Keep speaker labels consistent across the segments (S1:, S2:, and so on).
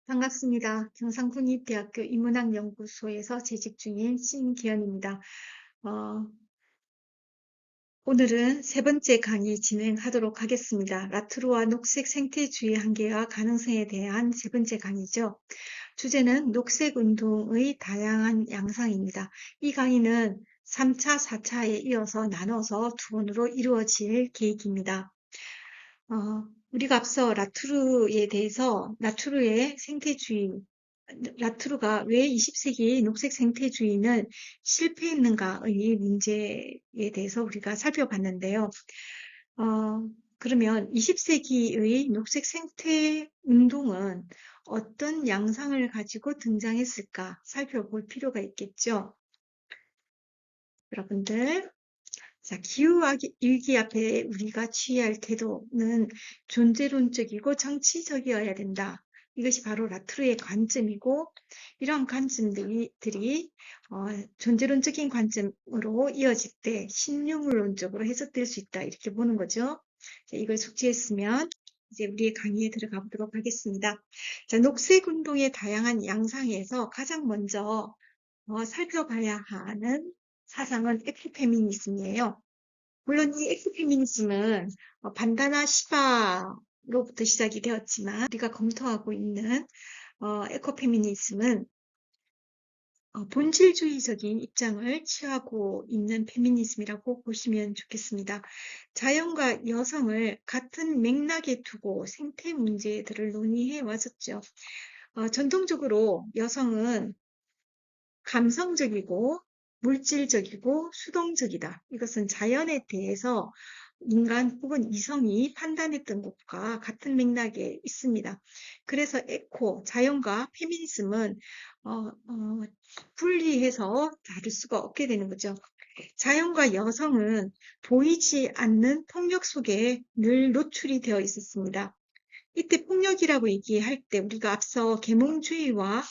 S1: 반갑습니다. 경상국립대학교 인문학연구소에서 재직 중인 신기현입니다. 어, 오늘은 세 번째 강의 진행하도록 하겠습니다. 라투르와 녹색 생태주의 한계와 가능성에 대한 세 번째 강의죠. 주제는 녹색 운동의 다양한 양상입니다. 이 강의는 3차, 4차에 이어서 나눠서 두 번으로 이루어질 계획입니다. 우리가 앞서 라투르에 대해서 라투르의 생태주의, 라투르가 왜 20세기 녹색 생태주의는 실패했는가의 문제에 대해서 우리가 살펴봤는데요. 그러면 20세기의 녹색 생태 운동은 어떤 양상을 가지고 등장했을까 살펴볼 필요가 있겠죠. 여러분들, 자, 기후위기 앞에 우리가 취해야 할 태도는 존재론적이고 정치적이어야 된다. 이것이 바로 라투르의 관점이고, 이런 관점들이 존재론적인 관점으로 이어질 때 신유물론적으로 해석될 수 있다. 이렇게 보는 거죠. 자, 이걸 숙지했으면 이제 우리의 강의에 들어가 보도록 하겠습니다. 자, 녹색운동의 다양한 양상에서 가장 먼저 살펴봐야 하는 사상은 에코페미니즘이에요. 물론 이 에코페미니즘은 반다나 시바로부터 시작이 되었지만 우리가 검토하고 있는 에코페미니즘은 본질주의적인 입장을 취하고 있는 페미니즘이라고 보시면 좋겠습니다. 자연과 여성을 같은 맥락에 두고 생태 문제들을 논의해 왔었죠. 전통적으로 여성은 감성적이고 물질적이고 수동적이다. 이것은 자연에 대해서 인간 혹은 이성이 판단했던 것과 같은 맥락에 있습니다. 그래서 자연과 페미니즘은 분리해서 다룰 수가 없게 되는 거죠. 자연과 여성은 보이지 않는 폭력 속에 늘 노출이 되어 있었습니다. 이때 폭력이라고 얘기할 때 우리가 앞서 계몽주의와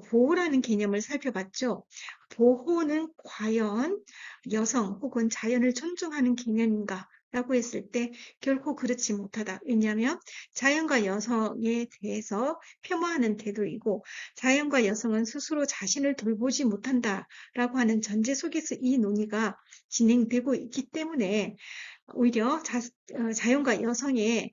S1: 보호라는 개념을 살펴봤죠. 보호는 과연 여성 혹은 자연을 존중하는 개념인가? 라고 했을 때 결코 그렇지 못하다. 왜냐하면 자연과 여성에 대해서 폄하하는 태도이고 자연과 여성은 스스로 자신을 돌보지 못한다라고 하는 전제 속에서 이 논의가 진행되고 있기 때문에 오히려 자연과 여성의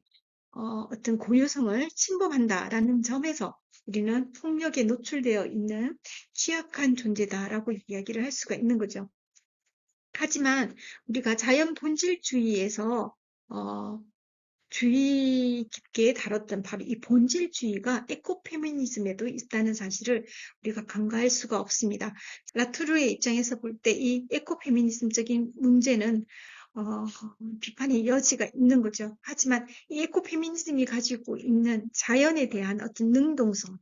S1: 어떤 고유성을 침범한다라는 점에서 우리는 폭력에 노출되어 있는 취약한 존재다라고 이야기를 할 수가 있는 거죠. 하지만 우리가 자연 본질주의에서 주의 깊게 다뤘던 바로 이 본질주의가 에코페미니즘에도 있다는 사실을 우리가 간과할 수가 없습니다. 라투르의 입장에서 볼 때 이 에코페미니즘적인 문제는 비판의 여지가 있는 거죠. 하지만 이 에코페미니즘이 가지고 있는 자연에 대한 어떤 능동성,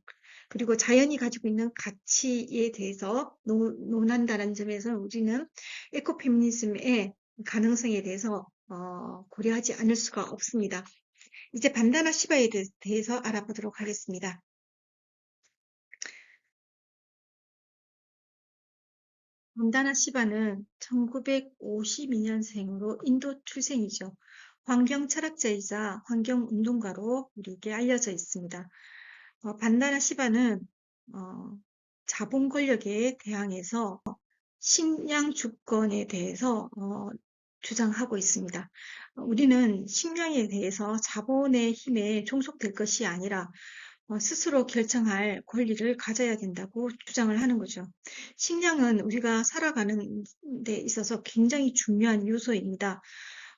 S1: 그리고 자연이 가지고 있는 가치에 대해서 논한다는 점에서 우리는 에코페미니즘의 가능성에 대해서 고려하지 않을 수가 없습니다. 이제 반다나 시바에 대해서 알아보도록 하겠습니다. 반다나 시바는 1952년생으로 인도 출생이죠. 환경 철학자이자 환경 운동가로 우리에게 알려져 있습니다. 반다나 시바는 자본 권력에 대항해서 식량 주권에 대해서 주장하고 있습니다. 우리는 식량에 대해서 자본의 힘에 종속될 것이 아니라 스스로 결정할 권리를 가져야 된다고 주장을 하는 거죠. 식량은 우리가 살아가는 데 있어서 굉장히 중요한 요소입니다.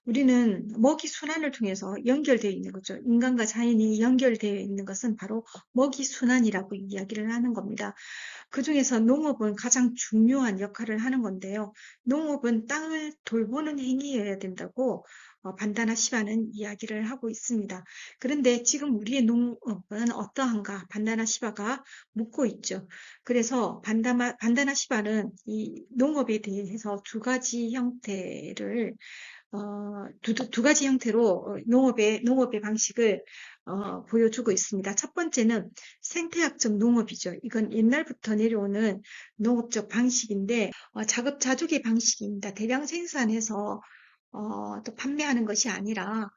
S1: 우리는 먹이 순환을 통해서 연결되어 있는 거죠. 인간과 자연이 연결되어 있는 것은 바로 먹이 순환이라고 이야기를 하는 겁니다. 그중에서 농업은 가장 중요한 역할을 하는 건데요. 농업은 땅을 돌보는 행위여야 된다고 반다나 시바는 이야기를 하고 있습니다. 그런데 지금 우리의 농업은 어떠한가? 반다나 시바가 묻고 있죠. 그래서 반다나 시바는 이 농업에 대해서 두 가지 형태를 두 가지 형태로 농업의 방식을 보여주고 있습니다. 첫 번째는 생태학적 농업이죠. 이건 옛날부터 내려오는 농업적 방식인데 자급자족의 방식입니다. 대량 생산해서 또 판매하는 것이 아니라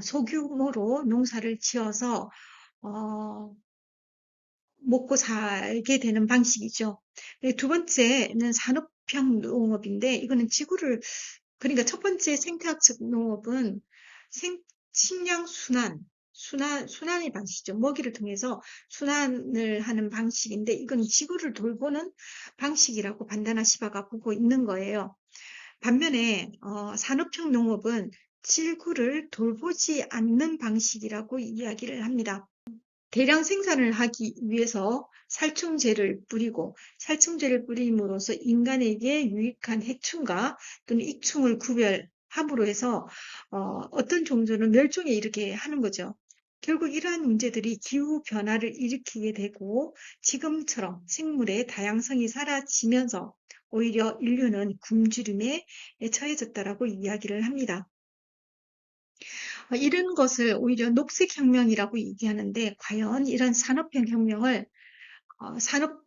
S1: 소규모로 농사를 지어서 어, 먹고 살게 되는 방식이죠. 두 번째는 산업형 농업인데 이거는 지구를 그러니까 첫 번째 생태학적 농업은 식량 순환의 방식이죠. 먹이를 통해서 순환을 하는 방식인데 이건 지구를 돌보는 방식이라고 반다나 시바가 보고 있는 거예요. 반면에 산업형 농업은 지구를 돌보지 않는 방식이라고 이야기를 합니다. 대량 생산을 하기 위해서 살충제를 뿌리고 살충제를 뿌림으로써 인간에게 유익한 해충과 또는益충을 구별함으로 해서 어떤 종들은 멸종에 이르게 하는 거죠. 결국 이러한 문제들이 기후 변화를 일으키게 되고 지금처럼 생물의 다양성이 사라지면서 오히려 인류는 굶주림에 처해졌다라고 이야기를 합니다. 이런 것을 오히려 녹색혁명이라고 얘기하는데 과연 이런 산업형 혁명을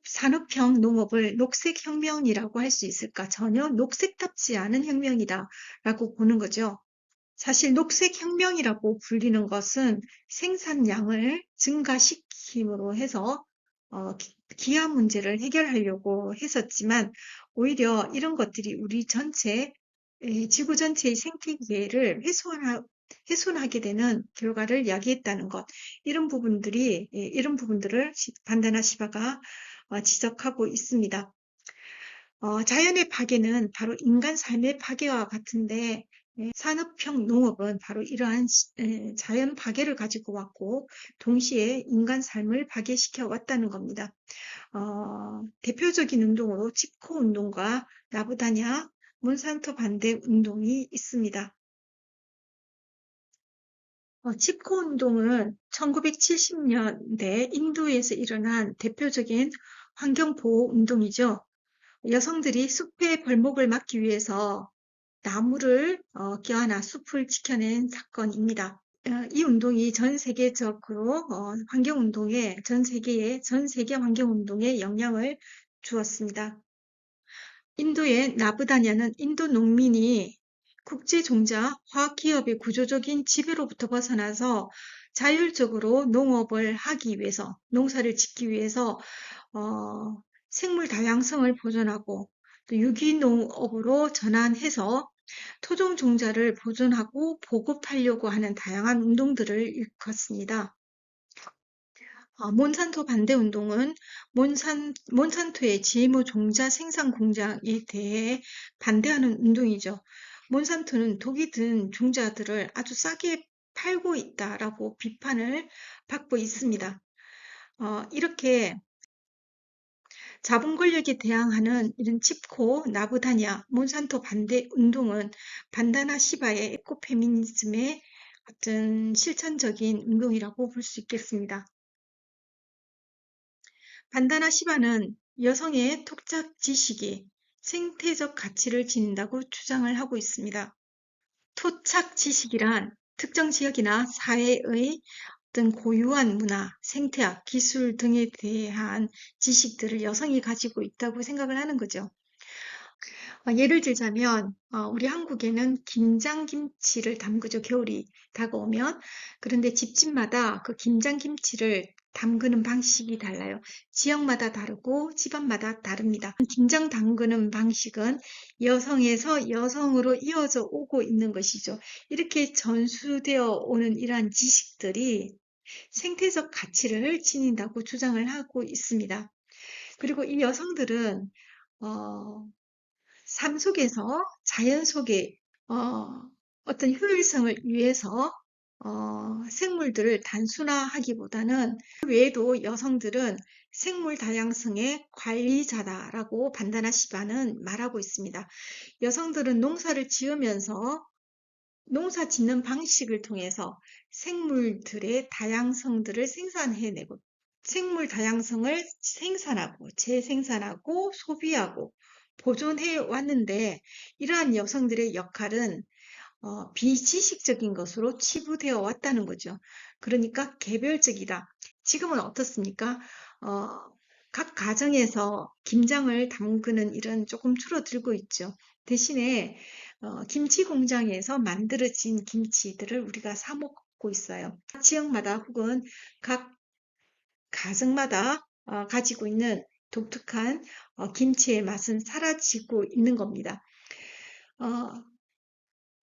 S1: 산업형 농업을 녹색혁명이라고 할 수 있을까? 전혀 녹색답지 않은 혁명이다라고 보는 거죠. 사실 녹색혁명이라고 불리는 것은 생산량을 증가시킴으로 해서 기후 문제를 해결하려고 했었지만 오히려 이런 것들이 우리 전체 지구 전체의 생태계를 훼손하게 되는 결과를 야기했다는 것, 이런 부분들을 반다나 시바가 지적하고 있습니다. 자연의 파괴는 바로 인간 삶의 파괴와 같은데 산업형 농업은 바로 이러한 자연 파괴를 가지고 왔고 동시에 인간 삶을 파괴시켜 왔다는 겁니다. 대표적인 운동으로 칩코 운동과 나부다냐 몬산토 반대 운동이 있습니다. 칩코 운동은 1970년대 인도에서 일어난 대표적인 환경보호 운동이죠. 여성들이 숲의 벌목을 막기 위해서 나무를 껴안아 숲을 지켜낸 사건입니다. 이 운동이 전 세계적으로 전 세계 환경운동에 영향을 주었습니다. 인도의 나부다냐는 인도 농민이 국제종자 화학기업의 구조적인 지배로부터 벗어나서 자율적으로 농업을 하기 위해서, 농사를 짓기 위해서 생물 다양성을 보존하고 또 유기농업으로 전환해서 토종종자를 보존하고 보급하려고 하는 다양한 운동들을 일컫습니다. 몬산토 반대 운동은 몬산토의 GMO 종자 생산 공장에 대해 반대하는 운동이죠. 몬산토는 독이 든 종자들을 아주 싸게 팔고 있다라고 비판을 받고 있습니다. 이렇게 자본 권력에 대항하는 이런 칩코, 나부다냐, 몬산토 반대 운동은 반다나 시바의 에코페미니즘의 어떤 실천적인 운동이라고 볼 수 있겠습니다. 반다나 시바는 여성의 토착 지식이 생태적 가치를 지닌다고 주장을 하고 있습니다. 토착 지식이란 특정 지역이나 사회의 어떤 고유한 문화, 생태학, 기술 등에 대한 지식들을 여성이 가지고 있다고 생각을 하는 거죠. 예를 들자면 우리 한국에는 김장김치를 담그죠. 겨울이 다가오면. 그런데 집집마다 그 김장김치를 담그는 방식이 달라요. 지역마다 다르고 집안마다 다릅니다. 김장 담그는 방식은 여성에서 여성으로 이어져 오고 있는 것이죠. 이렇게 전수되어 오는 이러한 지식들이 생태적 가치를 지닌다고 주장을 하고 있습니다. 그리고 이 여성들은 삶 속에서 자연 속에 어떤 효율성을 위해서 생물들을 단순화하기보다는 그 외에도 여성들은 생물 다양성의 관리자다라고 반다나 시바는 말하고 있습니다. 여성들은 농사를 지으면서 농사 짓는 방식을 통해서 생물들의 다양성들을 생산해내고 생물 다양성을 생산하고 재생산하고 소비하고 보존해 왔는데 이러한 여성들의 역할은 비지식적인 것으로 치부되어 왔다는 거죠. 그러니까 개별적이다. 지금은 어떻습니까? 각 가정에서 김장을 담그는 일은 조금 줄어들고 있죠. 대신에 김치 공장에서 만들어진 김치들을 우리가 사 먹고 있어요. 각 지역마다 혹은 각 가정마다 가지고 있는 독특한 김치의 맛은 사라지고 있는 겁니다. 어,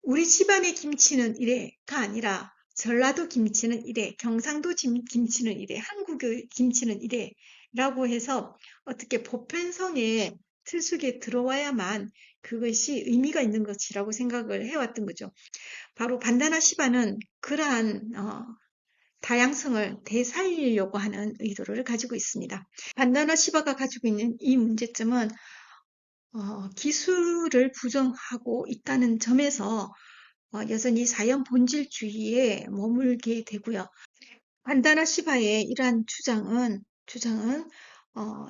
S1: 우리 집안의 김치는 이래가 아니라 전라도 김치는 이래, 경상도 김치는 이래, 한국의 김치는 이래라고 해서 어떻게 보편성의 틀 속에 들어와야만 그것이 의미가 있는 것이라고 생각을 해왔던 거죠. 바로 반다나 시바는 그러한 다양성을 되살리려고 하는 의도를 가지고 있습니다. 반다나 시바가 가지고 있는 이 문제점은 기술을 부정하고 있다는 점에서 여전히 자연 본질주의에 머물게 되고요. 반다나 시바의 이러한 주장은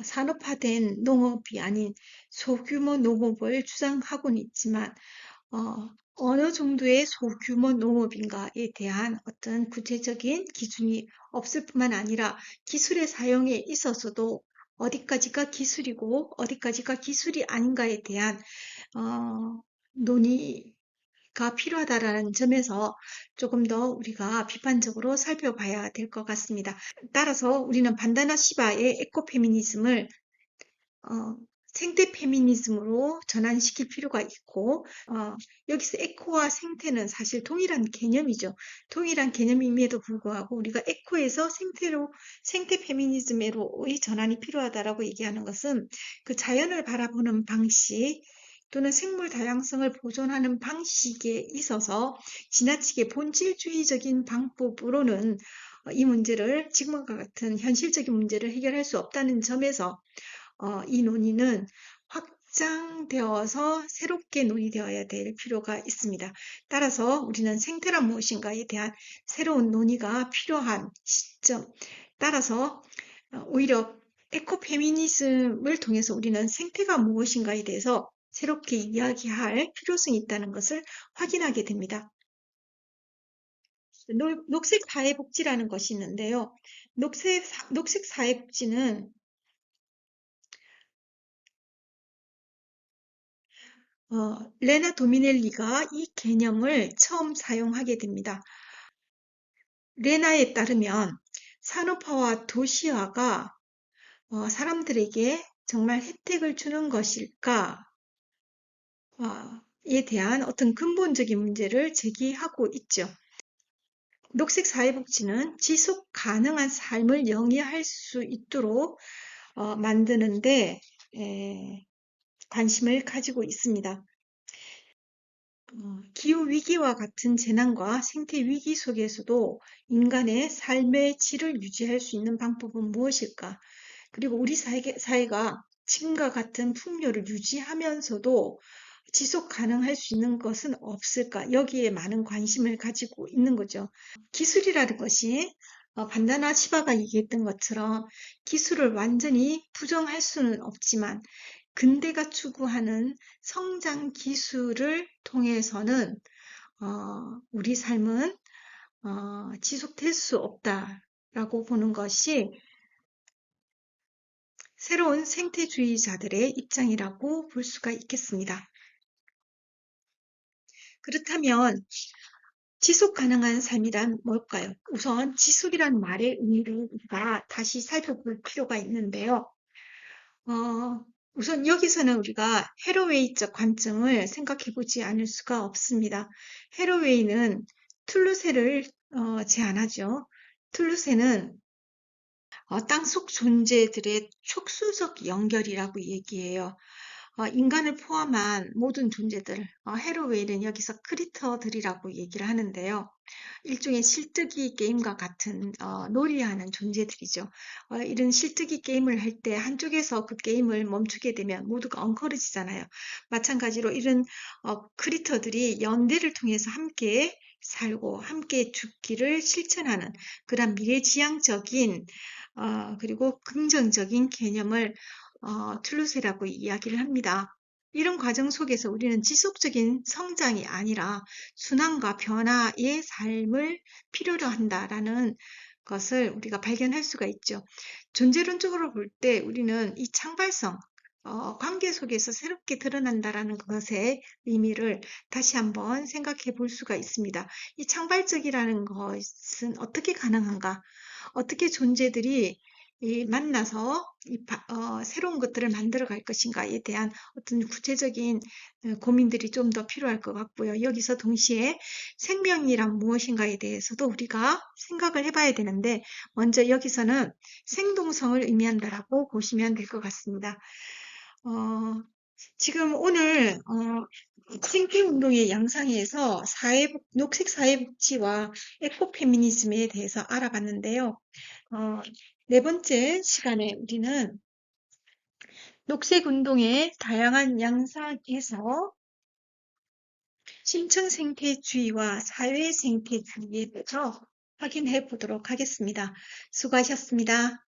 S1: 산업화된 농업이 아닌 소규모 농업을 주장하고는 있지만 어느 정도의 소규모 농업인가에 대한 어떤 구체적인 기준이 없을 뿐만 아니라 기술의 사용에 있어서도 어디까지가 기술이고 어디까지가 기술이 아닌가에 대한 논의가 필요하다라는 점에서 조금 더 우리가 비판적으로 살펴봐야 될 것 같습니다. 따라서 우리는 반다나 시바의 에코페미니즘을 생태 페미니즘으로 전환시킬 필요가 있고 여기서 에코와 생태는 사실 동일한 개념이죠. 동일한 개념임에도 불구하고 우리가 에코에서 생태 페미니즘으로의 전환이 필요하다라고 얘기하는 것은 그 자연을 바라보는 방식 또는 생물 다양성을 보존하는 방식에 있어서 지나치게 본질주의적인 방법으로는 이 문제를 지금과 같은 현실적인 문제를 해결할 수 없다는 점에서 이 논의는 확장되어서 새롭게 논의되어야 될 필요가 있습니다. 따라서 우리는 생태란 무엇인가에 대한 새로운 논의가 필요한 시점, 따라서 오히려 에코페미니즘을 통해서 우리는 생태가 무엇인가에 대해서 새롭게 이야기할 필요성이 있다는 것을 확인하게 됩니다. 녹색 사회복지라는 것이 있는데요. 녹색 사회복지는 레나 도미넬리가 이 개념을 처음 사용하게 됩니다. 레나에 따르면 산업화와 도시화가 사람들에게 정말 혜택을 주는 것일까에 대한 어떤 근본적인 문제를 제기하고 있죠. 녹색 사회복지는 지속 가능한 삶을 영위할 수 있도록 만드는데 관심을 가지고 있습니다. 기후위기와 같은 재난과 생태위기 속에서도 인간의 삶의 질을 유지할 수 있는 방법은 무엇일까? 그리고 우리 사회가 지금과 같은 풍요를 유지하면서도 지속 가능할 수 있는 것은 없을까? 여기에 많은 관심을 가지고 있는 거죠. 기술이라는 것이 반다나 시바가 얘기했던 것처럼 기술을 완전히 부정할 수는 없지만 근대가 추구하는 성장 기술을 통해서는 우리 삶은 지속될 수 없다라고 보는 것이 새로운 생태주의자들의 입장이라고 볼 수가 있겠습니다. 그렇다면 지속 가능한 삶이란 뭘까요? 우선 지속이란 말의 의미를 우리가 다시 살펴볼 필요가 있는데요. 우선 여기서는 우리가 헤로웨이적 관점을 생각해 보지 않을 수가 없습니다. 헤로웨이는 툴루세를 제안하죠. 툴루세는 땅속 존재들의 촉수적 연결이라고 얘기해요. 인간을 포함한 모든 존재들, 헤로웨이는 여기서 크리터들이라고 얘기를 하는데요. 일종의 실뜨기 게임과 같은 놀이하는 존재들이죠. 이런 실뜨기 게임을 할 때 한쪽에서 그 게임을 멈추게 되면 모두가 엉클어지잖아요. 마찬가지로 이런 크리터들이 연대를 통해서 함께 살고 함께 죽기를 실천하는 그런 미래지향적인 그리고 긍정적인 개념을 툴루세라고 이야기를 합니다. 이런 과정 속에서 우리는 지속적인 성장이 아니라 순환과 변화의 삶을 필요로 한다라는 것을 우리가 발견할 수가 있죠. 존재론적으로 볼 때 우리는 이 창발성, 관계 속에서 새롭게 드러난다라는 것의 의미를 다시 한번 생각해 볼 수가 있습니다. 이 창발적이라는 것은 어떻게 가능한가? 어떻게 존재들이 만나서 새로운 것들을 만들어 갈 것인가에 대한 어떤 구체적인 고민들이 좀 더 필요할 것 같고요. 여기서 동시에 생명이란 무엇인가에 대해서도 우리가 생각을 해봐야 되는데, 먼저 여기서는 생동성을 의미한다라고 보시면 될 것 같습니다. 지금 오늘 생태운동의 양상에서 녹색 사회복지와 에코페미니즘에 대해서 알아봤는데요. 네 번째 시간에 우리는 녹색운동의 다양한 양상에서 심층생태주의와 사회생태주의에 대해서 확인해 보도록 하겠습니다. 수고하셨습니다.